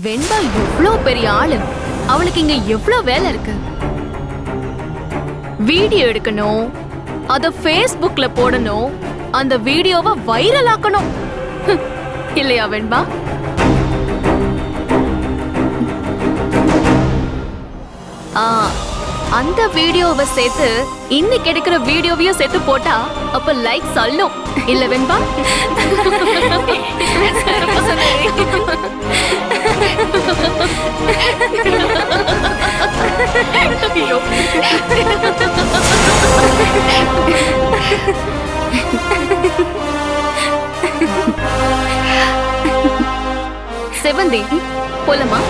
வெண்பா எவ்ளோ பெரிய ஆளு, அவளுக்கு இங்க எவ்ளோ வேலை இருக்கு. வீடியோ எடுக்கணும், அத Facebookல போடணும், அந்த வீடியோவை வைரல் ஆக்கணும். இல்லையா வெண்பா? அந்த வீடியோவை சேர்த்து இன்னைக்கு எடுக்கிற வீடியோவையும் சேர்த்து போட்டா அப்ப லைக் சொல்லும். இல்ல வெண்பா? செவந்தி போலமா?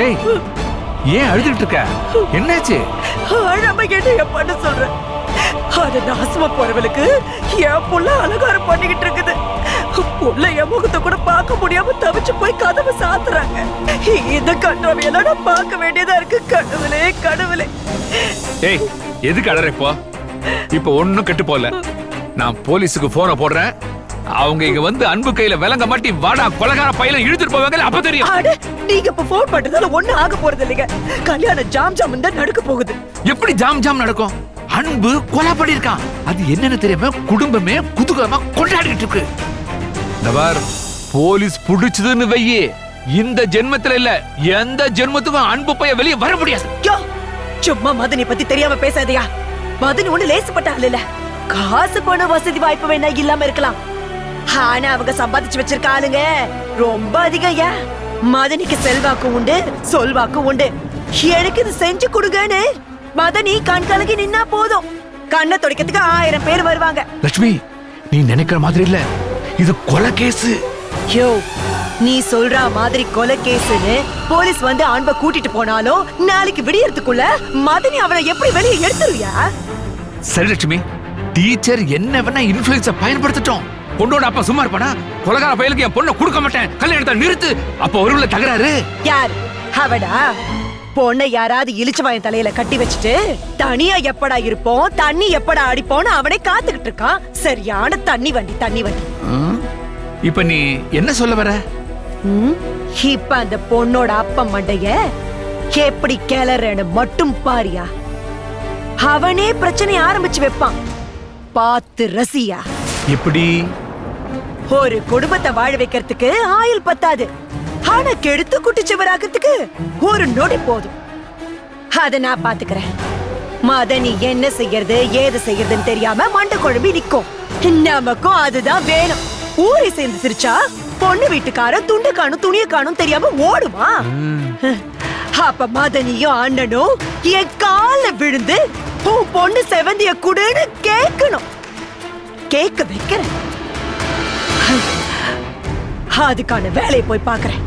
ஏய், ஏன் அழுதுட்டு இருக்க? என்னாச்சு? அழாம என்ன பண்ண சொல்ற? அது நாசமா போறவளுக்கு என் புள்ள அலங்காரம் பண்ணிக்கிட்டு இருக்குது. புள்ள என் முகத்தை கூட பார்க்க முடியாம தவிச்சு போய் கதவை சாத்துறாங்க. இந்த கண்ணாவையெல்லாம் நான் பார்க்க வேண்டியதா இருக்கு. கடவுளே கடவுளே. ஏய், எதுக்கு அழற இப்போ? இப்ப ஒண்ணும் கெட்டு போல. நான் போலீஸுக்கு போனை போடுறேன். அவங்க இங்க வந்து அன்பு கையில விலங்க மாட்டி வாடா கொலகார பையில இழுத்துட்டு போவாங்க. அப்ப தெரியும். நீங்க இப்ப போன் பண்றதால ஒண்ணும் ஆக போறது இல்லைங்க. கல்யாணம் ஜாம் ஜாம் தான் நடக்க போகுது. எப்படி ஜாம் ஜாம் நடக்கும்? அன்பு கொலை பண்ணிருக்கான். அது என்னன்னு தெரியாம குடும்பமே குதூகலமா கொண்டாடிட்டு இருக்கு. நவார், போலீஸ் புடிச்சதுன்னு வையே, இந்த ஜென்மத்துல இல்ல எந்த ஜென்மத்துக்கும் அன்பு பைய வெளியே வர முடியாது. சும்மா மதனி பத்தி தெரியாம பேசாதயா. மதனி ஒண்ணு லேசுப்பட்ட ஆள் இல்ல. காசு பண வசதி வாய்ப்பு வேணா இல்லாம இருக்கலாம், ஆனா அவங்க சம்பாதிச்சு வச்சிருக்க ஆளுங்க ரொம்ப அதிகம். மதனிக்கு செல்வாக்கு உண்டு, சொல்வாக்கு உண்டு. எனக்கு இது செஞ்சு கொடுங்கன்னு மதனி கண் கலகி நின்னா போதும், கண்ணை துடைக்கிறதுக்கு 1000 பேர் வருவாங்க. லட்சுமி, நீ நினைக்கிற மாதிரி இல்ல, இது கொலை கேஸ். யோ, நீ சொல்ற மாதிரி கொலை கேஸ்னு போலீஸ் வந்து அன்பை கூட்டிட்டு போனாலும் நாளைக்கு விடியறதுக்குள்ள மதனி அவனை எப்படி வெளியே எடுத்துருவியா? சரி லட்சுமி, டீச்சர் என்ன வேணா இன்ஃபுளுன்ஸ பயன்படுத்தட்டும். பொண்ணோட அப்பா சும்மா இருப்பானா? கொலகார பயலுக்கு என் பொண்ணை கொடுக்க மாட்டேன், கல்யாணத்தை நிறுத்து. அப்ப ஒருவுல தகராறு. யார் அவடா? பொண்ணை யாராவது இழிச்சவாயன் தலையில கட்டி வச்சுட்டு தனியா எப்படா இருப்போம், தண்ணி எப்படா அடிப்போம்னு அவனே காத்துக்கிட்டு இருக்கான். சரியான தண்ணி வண்டி, தண்ணி வண்டி. இப்ப நீ என்ன சொல்ல வர? இப்ப அந்த பொண்ணோட அப்பா மண்டைய எப்படி கிளறன்னு மட்டும் பாரியா. அவனே பிரச்சனை ஆரம்பிச்சு வைப்பான், பார்த்து ரசியா. எப்படி? ஒரு குடும்பத்தை வாழ வைக்கிறதுக்கு ஆயுள் பத்தாது, ஆனா கெடுத்து குட்டிச்சவராகிறதுக்கு ஒரு நொடி போதும். அத நான் பாத்துக்கிறேன். மதனி என்ன செய்யறது ஏது செய்யறதுன்னு தெரியாம மண்டை குழம்பி நிக்கும். நமக்கும் அதுதான் வேணும். ஊரை சேர்ந்து சிரிச்சா பொண்ணு வீட்டுக்காரன் துண்டு காணும் துணிய காணும் தெரியாம ஓடுமா? அப்ப மதனியும் அண்ணனும் என் கால விழுந்து உன் பொண்ணு செவந்திய குடுன்னு கேட்கணும். கேட்க வைக்கிறேன். அதுக்கான வேலையை போய் பாக்குறேன்.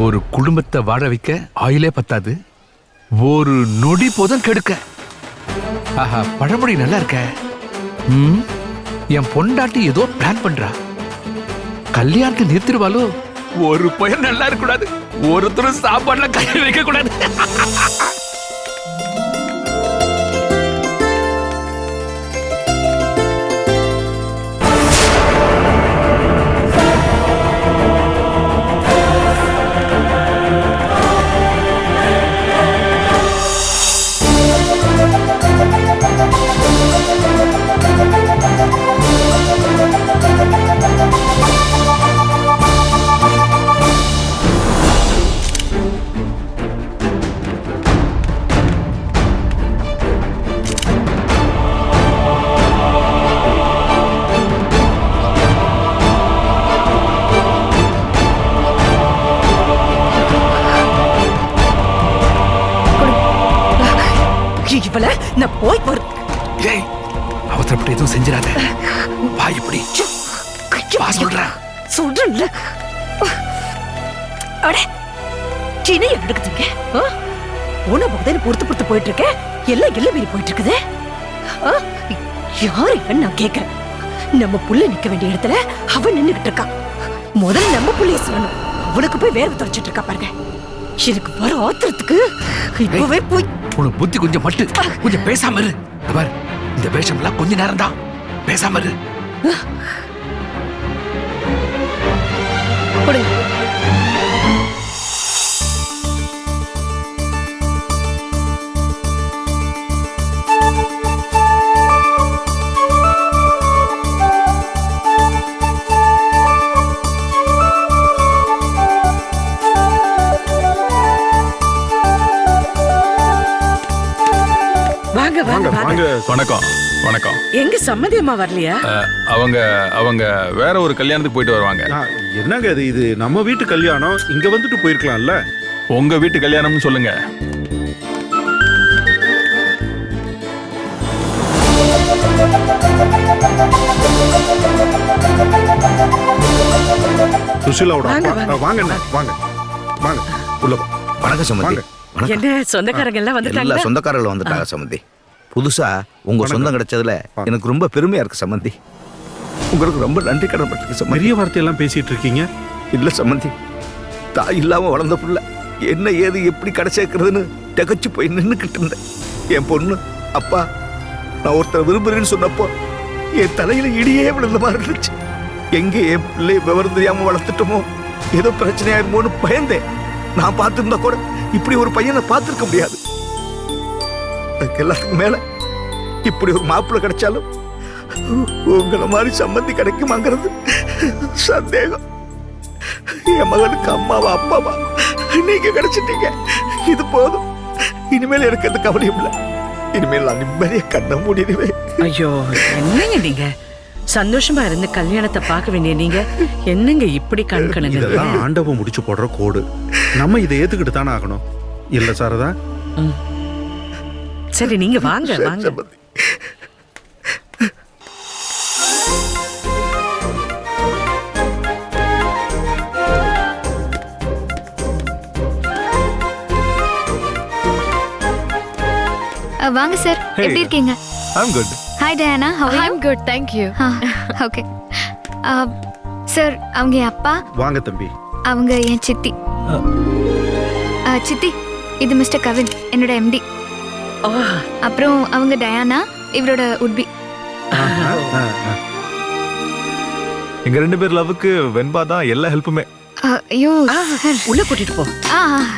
ஒரு குடும்பத்தை வாழ வைக்க ஆயிலே பத்தாது, ஒரு நொடி போதும் கெடுக்க. ஆஹா, பழமொழி நல்லா இருக்க. என் பொண்டாட்டி ஏதோ பிளான் பண்றா. கல்யாணத்தை நிறுத்திடுவாளோ? ஒரு பையன் நல்லா இருக்க கூடாது, ஒருத்தரும் சாப்பாடுல கை வைக்க கூடாது. இவள நான் போய் அவசரப்பட்டு எதுவும் செஞ்சிடாத. வா, இப்படி சொல்றேன். சின்ன எடுக்குதுங்க. போன போதே பொறுத்து போயிட்டு இருக்கேன். எல்லாம் மீறி போயிட்டு இருக்குது. யார் இவன் நான் கேக்குறேன். நம்ம புள்ள நிக்க வேண்டிய இடத்துல அவன் நின்னுகிட்டு இருக்கான். முதல்ல நம்ம புள்ளிய சொல்லணும். அவளுக்கு போய் வேர்வை தொடச்சிட்டு இருக்கா பாருங்க. எனக்கு வர ஆத்திரத்துக்கு இப்பவே போய் உனக்கு புத்தி கொஞ்சம் மட்டு, கொஞ்சம் பேசாம இரு. இங்க பாரு, இந்த வேஷம்லாம் கொஞ்ச நேரம் தான், பேசாம இரு. கொடுங்க. வாங்க வாங்க வாங்க. வணக்கம். வணக்கம். எங்க சம்மதி அம்மா வரலையா? அவங்க அவங்க வேற ஒரு கல்யாணத்துக்கு போயிட்டு வருவாங்க. என்னங்க இது நம்ம வீட்டு கல்யாணம், இங்க வந்துட்டு போயிருக்கலாம்ல. உங்க வீட்டு கல்யாணம்னு சொல்லுங்க. சுஷீலாவோட அப்பா. வாங்க வாங்க வாங்க உள்ள போ. வணக்கம் சம்பந்தி. என்ன சொந்தக்காரங்க எல்லாம் எல்லா வந்துட்டாங்க? சொந்தக்காரர்கள் வந்துட்டாங்க சம்பந்தி. புதுசா உங்க சொந்தம் கிடைச்சதுல எனக்கு ரொம்ப பெருமையா இருக்கு சம்பந்தி. உங்களுக்கு ரொம்ப நன்றி கடன்பட்டிருக்கு சம்பந்தி. பெரிய வார்த்தையெல்லாம் பேசிட்டு இருக்கீங்க. இல்ல சம்பந்தி, தாய் இல்லாம வளர்ந்த புள்ள என்ன ஏது எப்படி கிடைச்சேக்கிறதுன்னு திகச்சு போய் நின்னுக்கிட்டு இருந்தேன். என் பொண்ணு அப்பா நான் ஒருத்தர் விரும்புறேன்னு சொன்னப்போ என் தலையில இடியே விழுந்த மாதிரி இருந்துச்சு. எங்க என் பிள்ளை விவரம் தெரியாம வளர்த்துட்டோமோ, ஏதோ பிரச்சனையாயிருமோன்னு பயந்தேன். நான் பார்த்திருந்தா கூட இப்படி ஒரு பையனை பார்த்திருக்க முடியாது. எல்லாத்துக்கும் மேல இப்படி ஒரு மாப்பிள்ளை கிடைச்சாலும் உங்களை மாதிரி சம்மந்தி கிடைக்குமாங்கிறது சந்தேகம். என் மகனுக்கு அம்மாவா அப்பாவா நீங்க கிடைச்சிட்டீங்க, இது போதும். இனிமேல் எனக்கு எந்த கவலையும் இல்லை. இனிமேல் நான் நிம்மதியை கண்ண மூடிடுவேன். ஐயோ என்னங்க நீங்க சந்தோஷமா இருந்து கல்யாணத்தை பார்க்க வேண்டிய நீங்க என்னங்க இப்படி கண்கணுங்க? இதெல்லாம் ஆண்டவன் முடிச்சு போடுற கோடு. நம்ம இதை ஏத்துக்கிட்டு தானே ஆகணும். இல்ல சாரதா? சரி நீங்க வாங்க வாங்க. சம்மந்தி. வாங்க சார், எப்படி இருக்கீங்க? I'm good. Hi Diana, how are you? I'm good, thank you. Okay. Sir, அவங்க என் அப்பா, வாங்க தம்பி. அவங்க என் சித்தி. சித்தி, இது மிஸ்டர் கவின், என்னோட எம்டி. அப்புறம் அவங்க டயானா, இவரோட உட்பி. எங்க ரெண்டு பேர் லவ்வுக்கு வெண்பா தான் எல்லா ஹெல்ப்புமே. ஐயோ உள்ள கூட்டிட்டு போ.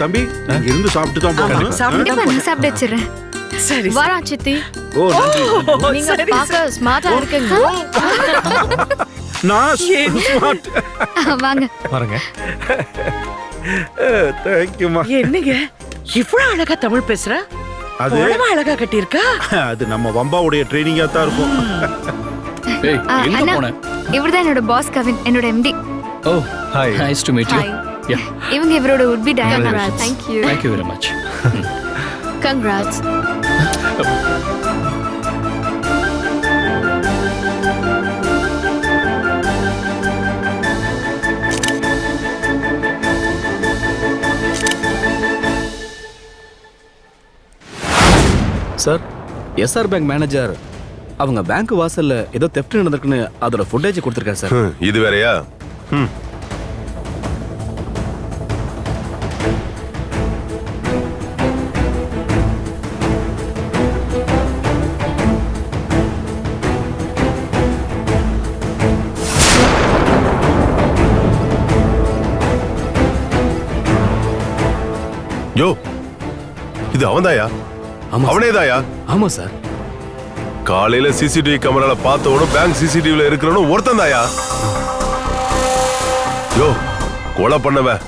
தம்பி இங்க இருந்து சாப்பிட்டு தான் போகணும். கண்டிப்பா நான் சாப்பிட்டு வச்சிடுறேன். சரி வரா சித்தி. ஓ நன்றி. நீங்க பார்க்க ஸ்மார்ட்டா இருக்கீங்க. நான் ஸ்மார்ட். வாங்க. பாருங்க. தேங்க்யூமா. என்னங்க இவ்வளவு அழகா தமிழ் பேசுற? அது அவ்வளவு அழகா கட்டியிருக்கா? அது நம்ம வம்பாவுடைய ட்ரைனிங்கா தான் இருக்கும். ஏய், எங்க அண்ணா, போன? இவர்தான் என்னோட பாஸ் கவின், என்னோட MD. Oh, hi. Nice to meet you. Yeah. இவங்க இவரோட would be Diana. Congrats. Thank you. Thank you very much. Congrats. Sir, SR bank manager அவங்க பேங்க் வாசல்ல ஏதோ தெஃப்ட் நடந்திருக்குன்னு அதோட ஃபுட்டேஜ் கொடுத்துருக்காரு சார். இது வேறயா? யோ, இது அவன்தாயா? ஆமா அவனேதாயா? ஆமா சார். காலையில சிசிடிவி கேமரால பார்த்தவனும் பேங்க் சிசிடிவில இருக்கிறவனும் ஒருத்தன் தாயா? யோ, கொலை பண்ணவன்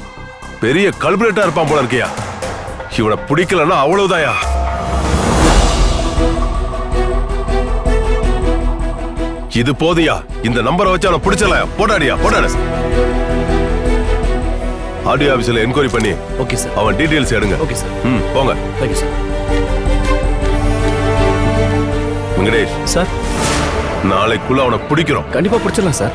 பெரிய கல்பரேட்டா இருப்பான் போல இருக்கியா? இவனை பிடிக்கலன்னா அவ்வளவுதாயா? இது போதியா? இந்த நம்பரை வச்சு அவனை பிடிச்சலாம். போடாடியா, போடாட. ஆடியோ ஆபீஸ்ல என்கொயரி பண்ணி ஓகே சார். அவன் டீடைல்ஸ் எடுங்க. Okay sir. போங்க. Thank you sir. வெங்கடேஷ் சார், நாளைக்குள்ள அவனை பிடிக்கிறோம். கண்டிப்பா பிடிச்சிடலாம் சார்.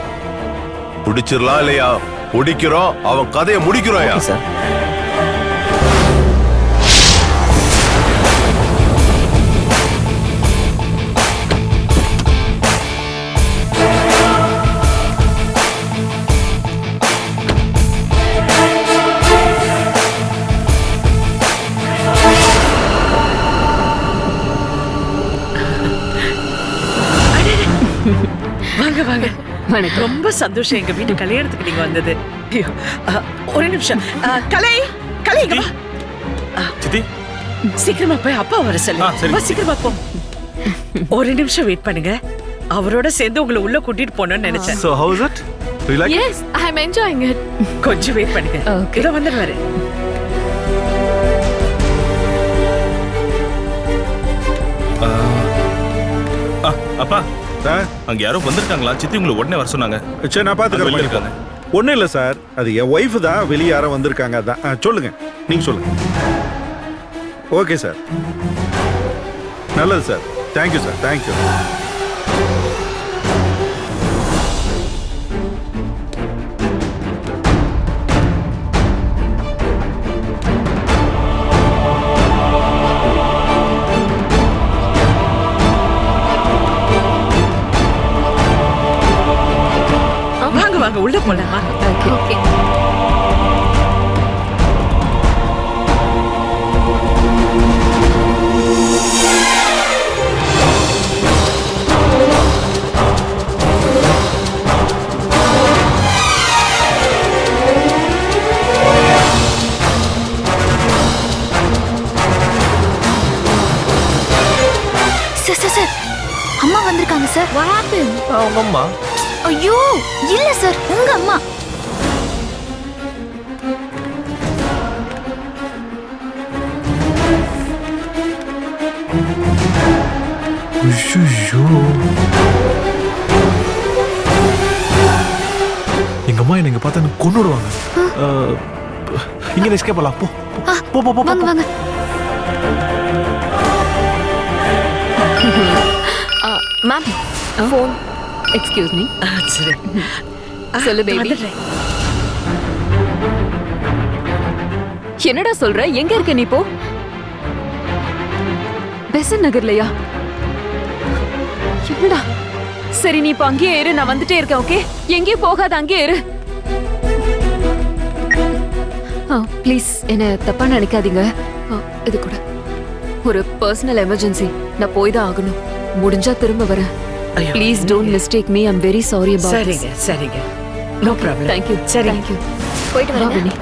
பிடிச்சிடலாம் இல்லையா? பிடிக்கிறோம், அவன் கதையை முடிக்கிறோம். Okay sir. வணக்கம். ரொம்ப சந்தோஷம் எங்க வீட்டு கல்யாணத்துக்கு நீங்க வந்தது. ஐயோ, ஒரு நிமிஷம். கலை கலை இங்க வா. சித்தி சீக்கிரமா போய் அப்பா வர சொல்லு. சரி. வா, சீக்கிரமா போ. ஒரு நிமிஷம் வெயிட் பண்ணுங்க. அவரோட சேர்ந்து உங்களை உள்ள கூட்டிட்டு போனோம்னு நினைச்சேன். so how is it do you like Yes, I'm enjoying it. கொஞ்சம் வெயிட் பண்ணுங்க. Okay. இதோ வந்துடுவாரு. அப்பா அங்க யாரோ வந்திருக்காங்களா? சித்தி உங்களை உடனே வர சொன்னாங்க. சரி நான் வெளில இருக்காங்க. பாத்துக்கிறேன். ஒன்றும் இல்லை சார், அது என் ஒய்ஃபு தான், வெளியே யாரோ வந்திருக்காங்க. அதான் சொல்லுங்க, நீங்க சொல்லுங்க. ஓகே சார், நல்லது சார், தேங்க்யூ சார், தேங்க்யூ. வாங்க வாங்க உள்ள போலாம். ஓகே. சார் அம்மா வந்திருக்காங்க சார். What happened? அவங்க அம்மா ஐயோ இல்ல சார், உங்க அம்மா. எங்க அம்மா என்னங்க பார்த்தா எனக்கு கொன்னுடுவாங்க. இங்க எஸ்கேப் பண்ணலாம். போ போ போ போ வாங்க வாங்க. Ma'am phone. Excuse me. சரி. சொல்லு பேபி. வந்துடுறேன். என்னடா சொல்ற? எங்க இருக்க நீ இப்போ? பெசன் நகர்லயா? என்னடா? சரி நீ இப்ப அங்கேயே இரு, நான் வந்துட்டே இருக்கேன். ஓகே, எங்கேயும் போகாத, அங்கேயே இரு. ப்ளீஸ் என்ன தப்பா நினைக்காதீங்க. இது கூட ஒரு பர்சனல் எமர்ஜென்சி, நான் போய் தான் ஆகணும். முடிஞ்சா திரும்ப வரேன். ஐயோ. Please don't mistake me. I'm very sorry about this. சரிங்க சரிங்க, நோ ப்ராப்ளம். தேங்க்யூ. சரி, தேங்க்யூ. போயிட்டு வரேன். ராகினி.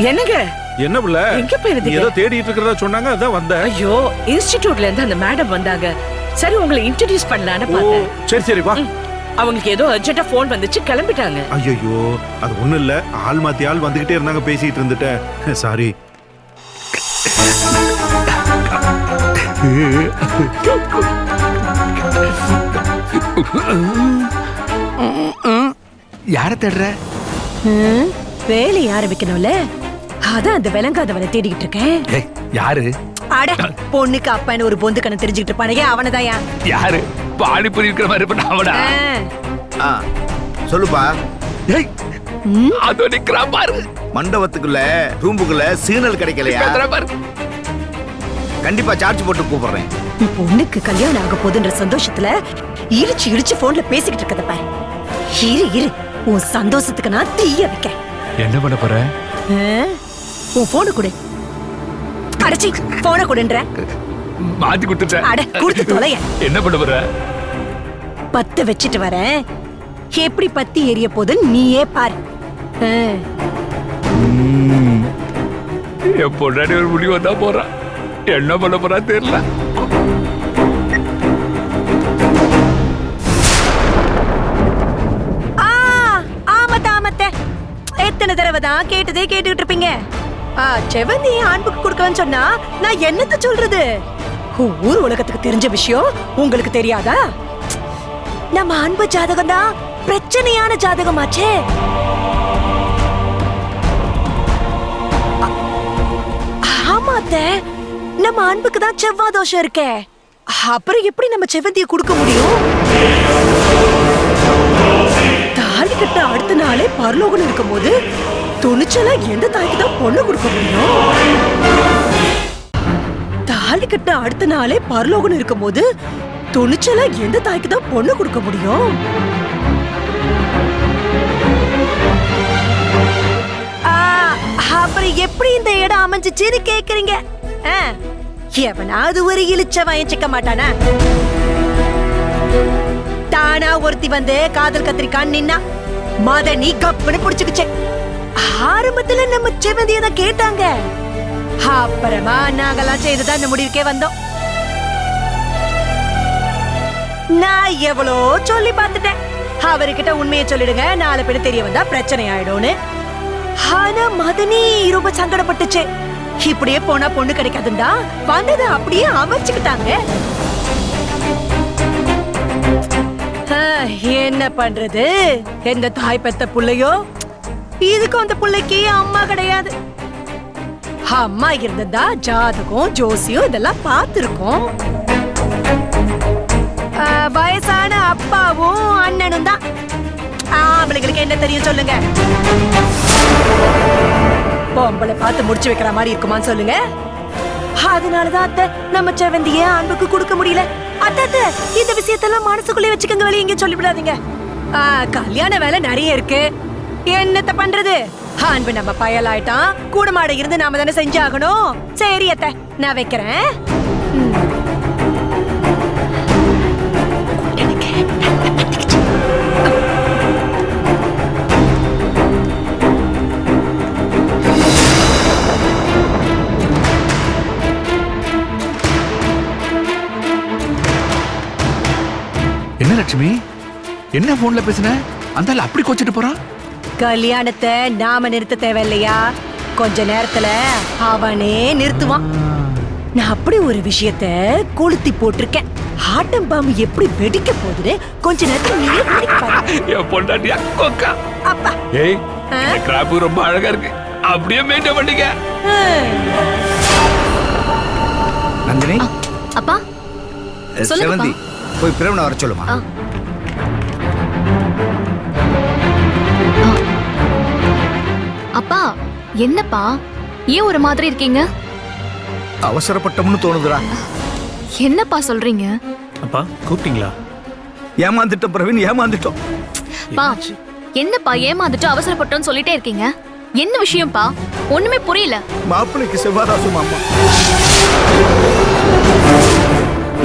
என்னங்க என்ன பிள்ளை, எங்க போயிருந்தீங்க? ஏதோ தேடிட்டு இருக்கிறதா சொன்னாங்க, அதான் வந்தேன். ஐயோ, இன்ஸ்டிடியூட்ல இருந்து அந்த மேடம் வந்தாங்க. சரி உங்களை இன்ட்ரோடியூஸ் பண்ணலான்னு ஓ பார்த்தேன். சரி சரி வா. அவங்களுக்கு ஏதோ அர்ஜென்ட்டா ஃபோன் வந்துச்சு, கிளம்பிட்டாங்க. ஐயோ அது ஒண்ணும் இல்ல, ஆள் மாத்தி ஆள் வந்துகிட்டே இருந்தாங்க, பேசிட்டு இருந்துட்டேன், சாரி. யார தேடுற? வேலையை ஆரம்பிக்கணும்ல, அதான் அந்த விளங்காதவனை தேடிக்கிட்டு இருக்கேன். ஏய், யாரு? அட, பொண்ணுக்கு அப்பன்னு ஒரு பொந்து கண்ணை தெரிஞ்சுக்கிட்டு இருப்பானே, அவனதான். யாரு? பானிபூரி இருக்கிற மாதிரி இப்ப அவனா? சொல்லுப்பா. ஏய், அதோ நிக்கிறான் பாரு. மண்டபத்துக்குள்ள ரூமுக்குள்ள சிக்னல் கிடைக்கலையா? பேசுறான் பாரு. கண்டிப்பா சார்ஜ் போட்டு கூப்பிடுறேன். பொண்ணுக்கு கல்யாணம் ஆக போதுன்ற சந்தோஷத்துல இடிச்சு இடிச்சு போன்ல பேசிக்கிட்டு இருக்கத பாரு. இரு இரு, உன் சந்தோஷத்துக்கு நான் தீய வைக்கிறேன். என்ன பண்ண போற? உன் போனு கொடு. அடச்சி, போன கொடுன்ற. மாத்தி கொடுத்துட்டேன். அட, கொடுத்து தொலைய. என்ன பண்ண போற? பத்து வச்சிட்டு வரேன், எப்படி பத்தி எரிய போதுன்னு நீயே பாரு. என் பொண்டாடி ஒரு முடிவு வந்தா போறான். என்ன பண்ண போறா தெரியல. எத்தனை தடவை தான் கேட்டதே கேட்டுக்கிட்டு இருப்பீங்க. செவந்தி அன்புக்கு கொடுக்கன்னு சொன்னா நான் என்னத்த சொல்றது? ஊர் உலகத்துக்கு தெரிஞ்ச விஷயம் உங்களுக்கு தெரியாதா? நம்ம அன்பு ஜாதகம் தான் பிரச்சனையான ஜாதகமாச்சே. ஆமாத்த, நம்ம அன்புக்கு தான் செவ்வாய் தோஷம் இருக்கே. அப்புறம் எப்படி நம்ம செவந்தியை கொடுக்க முடியும்? தாலி கட்ட அடுத்த நாளே பரலோகம் இருக்கும் போது துணிச்சலா எந்த தாய்க்கு தான் பொண்ணு கொடுக்க முடியும்? தாலி கட்ட அடுத்த நாளே பரலோகம் இருக்கும் போது துணிச்சலா எந்த தாய்க்கு தான் பொண்ணு கொடுக்க முடியும்? தெரிஞ்சிச்சுன்னு கேக்குறீங்க. எவனாவது ஒரு இழிச்ச வயச்சிக்க மாட்டானா? தானா ஒருத்தி வந்து காதல் கத்திரிக்கான் நின்னா மதனி கப்புன்னு புடிச்சுக்குச்சு. ஆரம்பத்துல நம்ம செவந்தியதான் கேட்டாங்க. அப்புறமா நாங்கெல்லாம் செய்துதான் இந்த முடிவுக்கே வந்தோம். நான் எவ்வளோ சொல்லி பார்த்துட்டேன், அவர்கிட்ட உண்மையை சொல்லிடுங்க, நாலு பேர் தெரிய வந்தா பிரச்சனை ஆயிடும்னு. ஆனா மதனி ரொம்ப சங்கடப்பட்டுச்சு. இப்படியே போனா பொண்ணு கிடைக்காதுண்டா வந்ததை அப்படியே அமைச்சுக்கிட்டாங்க. என்ன பண்றது? எந்த தாய் பெத்த புள்ளையோ, இதுக்கும் அந்த புள்ளைக்கு அம்மா கிடையாது. அம்மா இருந்ததா ஜாதகம் ஜோசியம் இதெல்லாம் பார்த்திருக்கோம். வயசான அப்பாவும் அண்ணனும் தான். அவளுக்கு என்ன தெரியும் சொல்லுங்க? பொம்பளை பார்த்து முடிச்சு வைக்கிற மாதிரி இருக்குமான்னு சொல்லுங்க. அதனாலதான் அத்தை நம்ம செவந்திய அன்புக்கு கொடுக்க முடியல. அத்தை இந்த விஷயத்தெல்லாம் மனசுக்குள்ளே வச்சுக்கோங்க, வெளியே எங்க சொல்லிவிடாதீங்க. கல்யாண வேலை நிறைய இருக்கு, என்னத்த பண்றது? அன்பு நம்ம பயலாயிட்டான், கூடமாட இருந்து நாம தானே செஞ்சாகணும். சரி அத்தை, நான் வைக்கிறேன். என்ன லட்சுமி, என்ன போன்ல பேசுன? அந்த ஆள் அப்படி கோச்சிட்டு போறான். கல்யாணத்தை நாம நிறுத்த தேவையில்லையா, கொஞ்ச நேரத்துல அவனே நிறுத்துவான். நான் அப்படி ஒரு விஷயத்த கொளுத்தி போட்டிருக்கேன். ஆட்டம் பாம்பு எப்படி வெடிக்க போகுது கொஞ்ச நேரத்துல நீயே வெடிக்க பாரு. என் பொண்டாட்டியா கொக்கா. அப்பா ஏய், இந்த கிராப் ரொம்ப அழகா இருக்கு, அப்படியே மெயின்டைன் பண்ணிக்க. நந்தினி, அப்பா செவந்தி போய் பிரவனை வர சொல்லுமா. அப்பா என்னப்பா ஏன் ஒரு மாதிரி இருக்கீங்க? அவசரப்பட்டோம்னு தோணுதுடா. என்னப்பா சொல்றீங்க? அப்பா கூப்பிட்டீங்களா? ஏமாந்துட்டோம் பிரவீன், ஏமாந்துட்டோம். பா என்னப்பா ஏமாந்துட்டு அவசரப்பட்டோன்னு சொல்லிட்டே இருக்கீங்க? என்ன விஷயம்ப்பா? ஒண்ணுமே புரியல. மாப்பிள்ளைக்கு செவ்வாதாசு மாமா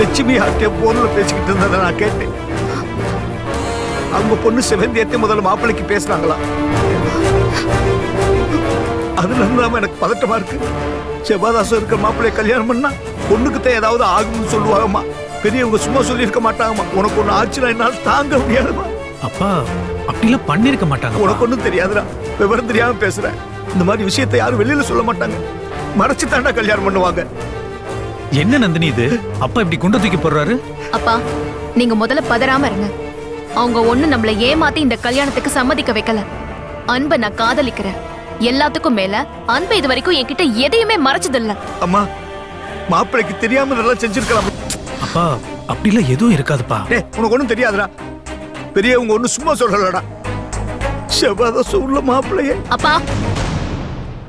லட்சுமி ஆட்டிய போன்ல பேசிக்கிட்டு இருந்ததை நான் கேட்டேன். அவங்க பொண்ணு செவந்தியத்தை முதல்ல மாப்பிள்ளைக்கு பேசுறாங்களா? அதுல இல்லாம எனக்கு பதட்டமா இருக்கு. செவ்வாதாசம் இருக்கிற மாப்பிள்ளைய கல்யாணம் பண்ணா பொண்ணுக்குத்தான் ஏதாவது ஆகும்னு சொல்லுவாங்கம்மா. பெரியவங்க சும்மா சொல்லி இருக்க மாட்டாங்கம்மா. உனக்கு ஒண்ணு ஆச்சுன்னா என்னால் தாங்க முடியாதுமா. அப்பா அப்படிலாம் பண்ணிருக்க மாட்டாங்க. உனக்கு ஒண்ணும் தெரியாதுடா, விவரம் தெரியாம பேசுறேன். இந்த மாதிரி விஷயத்தை யாரும் வெளியில சொல்ல மாட்டாங்க, மறைச்சு தாண்டா கல்யாணம் பண்ணுவாங்க. என்ன நந்தினி இது? அப்பா இப்படி குண்ட தூக்கி போடுறாரு. அப்பா நீங்க முதல்ல பதறாம இருங்க. அவங்க ஒண்ணு நம்மள ஏமாத்தி இந்த கல்யாணத்துக்கு சம்மதிக்க வைக்கல. அன்பை நான் காதலிக்கிறேன். எல்லாத்துக்கும் மேல அன்பை இது வரைக்கும் என்கிட்ட எதையுமே மறைச்சதில்ல. அம்மா, மாப்பிள்ளைக்கு தெரியாம இதெல்லாம் செஞ்சிருக்கலாம். அப்பா அப்படிலாம் எதுவும் இருக்காதுப்பா. உனக்கு ஒண்ணும் தெரியாதுடா, பெரியவங்க ஒண்ணு சும்மா சொல்லலடா. செவ்வாதோஷம் உள்ள மாப்பிள்ளையே. அப்பா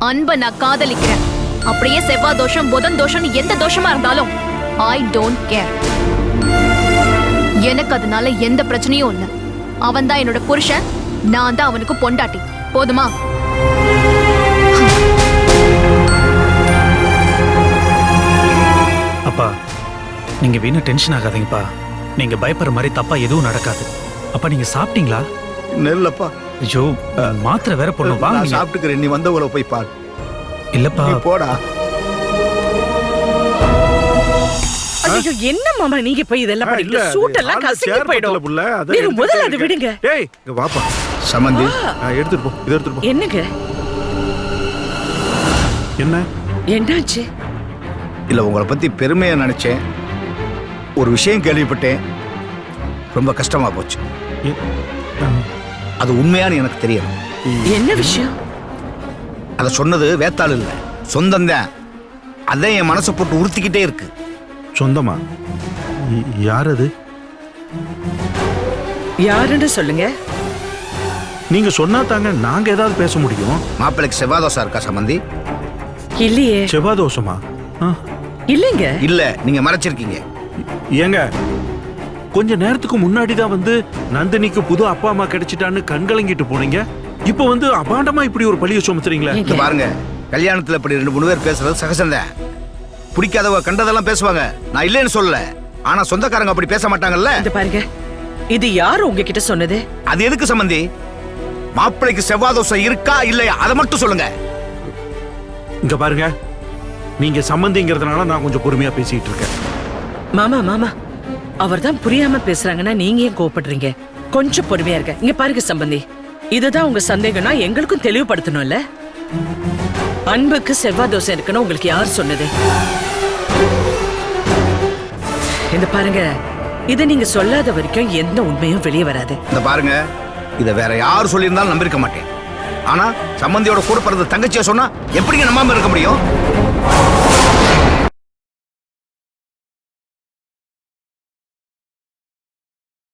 அன்பை நான் காதலிக்கிறேன். அப்படியே செவ்வாய் தோஷம் புதன் தோஷம் எந்த தோஷமா இருந்தாலும் ஐ டோன்ட் கேர். எனக்கு அதனால எந்த பிரச்சனையும் இல்ல. அவன் தான் என்னோட புருஷன், நான் தான் அவனுக்கு பொண்டாட்டி. போதுமா? அப்பா நீங்க வீணா டென்ஷன் ஆகாதீங்கப்பா. நீங்க பயப்படுற மாதிரி தப்பா எதுவும் நடக்காது. அப்பா நீங்க சாப்பிட்டீங்களா? நெல்லப்பா. ஐயோ, மாத்திரை வேற போடணும். வாங்க சாப்பிட்டுக்கிறேன், நீ வந்தவங்கள போய் பாரு. இல்லப்பா போடா. ஐயோ என்ன மாமா நீங்க போய் இதெல்லாம் பண்ணிட்டு சூட்டெல்லாம் கசங்கி போய்டும். நீங்க முதல்ல அதை விடுங்க. ஏய் இங்க வாப்பா. சமந்தி எடுத்துட்டு போ, இத எடுத்துட்டு போ. என்னங்க என்ன என்னாச்சு? இல்ல உங்களை பத்தி பெருமையா நினைச்சேன். ஒரு விஷயம் கேள்விப்பட்டேன், ரொம்ப கஷ்டமா போச்சு. அது உண்மையானு எனக்கு தெரியும். என்ன விஷயம்? அத சொன்னது வேத்தாள் இல்ல, சொந்தம் தான். அதான் என் மனசை போட்டு உறுத்திக்கிட்டே இருக்கு. சொந்தமா? யார் அது? யாருன்னு சொல்லுங்க. நீங்க சொன்னா தாங்க நாங்க ஏதாவது பேச முடியும். மாப்பிள்ளைக்கு செவ்வாதோஷம் இருக்கா சம்பந்தி? இல்லையே. செவ்வாதோஷமா? இல்லங்க. இல்ல, நீங்க மறைச்சிருக்கீங்க. ஏங்க கொஞ்ச நேரத்துக்கு முன்னாடி தான் வந்து நந்தினிக்கு புது அப்பா அம்மா கிடைச்சிட்டான்னு கண்கலங்கிட்டு போனீங்க. இப்ப வந்து அபாண்டமா இப்படி ஒரு பழிய சுமத்துறீங்களே. பாருங்க, கல்யாணத்துல இப்படி 2-3 பேர் பேசுறது சகஜம்தான். பிடிக்காதவ கண்டதெல்லாம் பேசுவாங்க, நான் இல்லைன்னு சொல்லல. ஆனா சொந்தக்காரங்க அப்படி பேச மாட்டாங்கல்ல. இந்த பாருங்க, இது யாரு உங்ககிட்ட சொன்னது? அது எதுக்கு சம்பந்தி? மாப்பிள்ளைக்கு செவ்வாய் தோசை இருக்கா இல்லையா அதை மட்டும் சொல்லுங்க. இங்க பாருங்க, நீங்க சம்பந்திங்கிறதுனால நான் கொஞ்சம் பொறுமையா பேசிட்டு இருக்கேன். மாமா மாமா, அவர்தான் புரியாம பேசுறாங்கன்னா நீங்க ஏன் கோவப்படுறீங்க? கொஞ்சம் பொறுமையா இருக்க. இங்க பாருங்க சம்பந்தி, இதுதான் உங்க சந்தேகம்னா எங்களுக்கும் தெளிவுபடுத்தணும்ல. அன்புக்கு செவ்வாய் தோசை இருக்குன்னு உங்களுக்கு யார் சொன்னது? இந்த பாருங்க, இதை நீங்க சொல்லாத வரைக்கும் எந்த உண்மையும் வெளியே வராது. இந்த பாருங்க, இதை வேற யார் சொல்லியிருந்தாலும் நம்பிருக்க மாட்டேன். ஆனா சம்பந்தியோட கூட பிறந்த தங்கச்சியா சொன்னா எப்படிங்க நம்பாம இருக்க முடியும்?